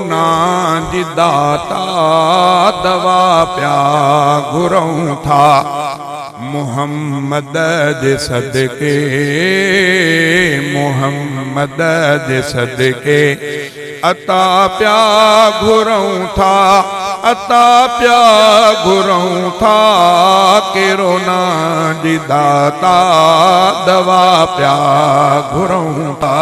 ना जी दाता दवा प्या घुरऊं था। मुहम्मद दे सदके, मुहम्मद दे सदके अता प्या घुरऊं था, अता प्या घुरऊं था। केरो ना जी दाता दवा प्या घुरऊं था।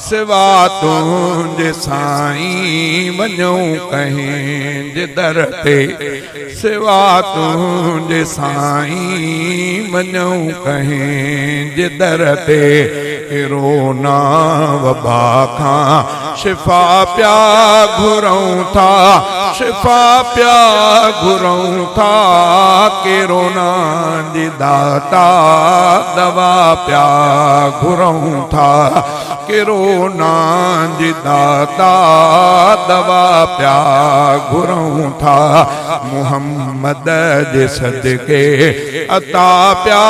सिवा तुझे साईं वञूं कहीं जे दर ते, सिवा तुझे साईं वञूं कहीं जे दर ते। रोना वबा खां शिफा प्या घुरऊं था, शिफा प्या घुरऊं था। केरो ना जी दाता दवा प्या घुरऊं था। केरो ना जी दाता दवा प्या घुरऊं था। मुहम्मद जे सदके अता प्या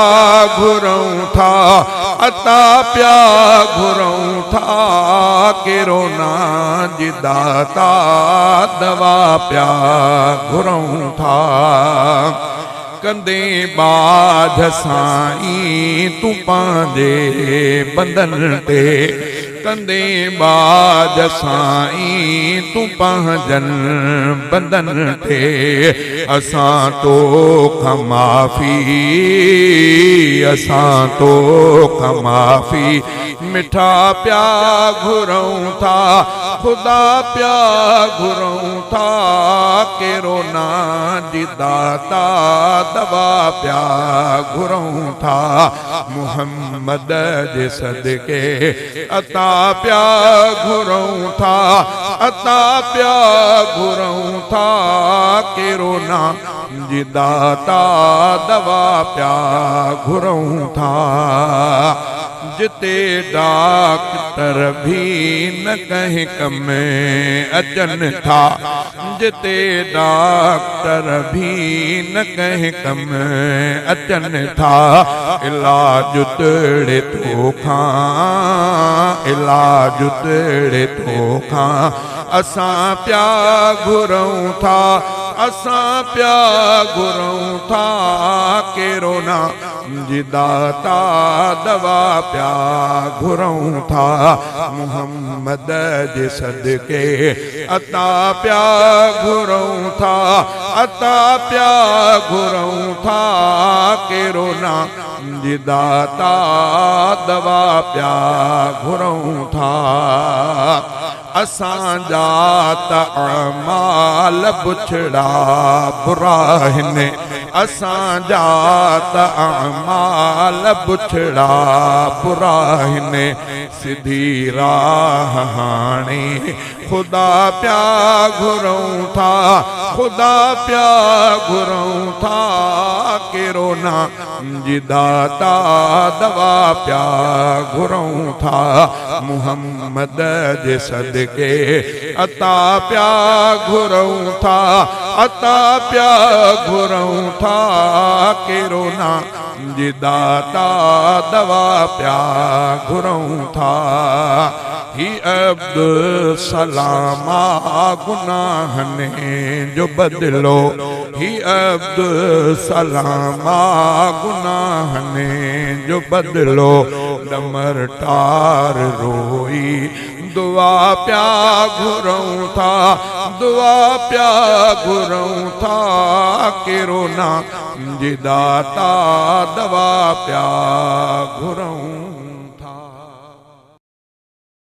घुरऊं था, अता प्या घुरऊं था। केरो ना जी दाता दवा प्या घुरऊं था। कंदे बाझ साईं तू पांजे बंधन ते, कंदे बाझ साईं तू पंहिंजन बंधन ते। असां तो खमाफ़ी, असां तो खमाफ़ी मिठा प्या घुरऊं था, खुदा प्या घुरऊं था। केरो ना जी दाता दवा प्या घुरऊं था। मुहम्मद जे सदके अता प्या घुरऊं था, अता प्या घुरऊं था। केरो ना जी दाता दवा प्या घुरऊं था। जिते डॉक्टर भी न कहीं कम अचन था, जिते डॉक्टर भी न कहीं कम अचन था। इलाज तेड़े तो खां, इलाज तेड़े तो खां असां प्या घुरऊं था, असां प्या घुरऊं था। केरो ना जी दाता दवा प्या घुरऊं था। मुहम्मद जे सदके अता प्या घुरऊं था, अता प्या घुरऊं था। केरो ना जी दाता दवा प्या घुरऊं था। असां जात अमाल बुछड़ा बुरा हिने, असां जात अमाल बुछड़ा बुरा हिने। सिधी राह हाणे खुदा प्या घुरऊं था, खुदा प्या घुरऊं था। केरो ना जी दाता दवा प्या घुरऊं था। मुहम्मद जे सदके अता प्या घुरऊं था, अता प्या घुरऊं था। केरो ना जी दाता दवा प्या घुरऊं था। ही अब्दुल सलामा गुनाहने जो बदलो, ही अब्दुल सलामा गुनाहने जो बदलो। डमर टार रोई दुआ प्या घुरऊं था, दुआ प्या घुरऊं था। केरो ना जी दाता दवा प्या घुरऊं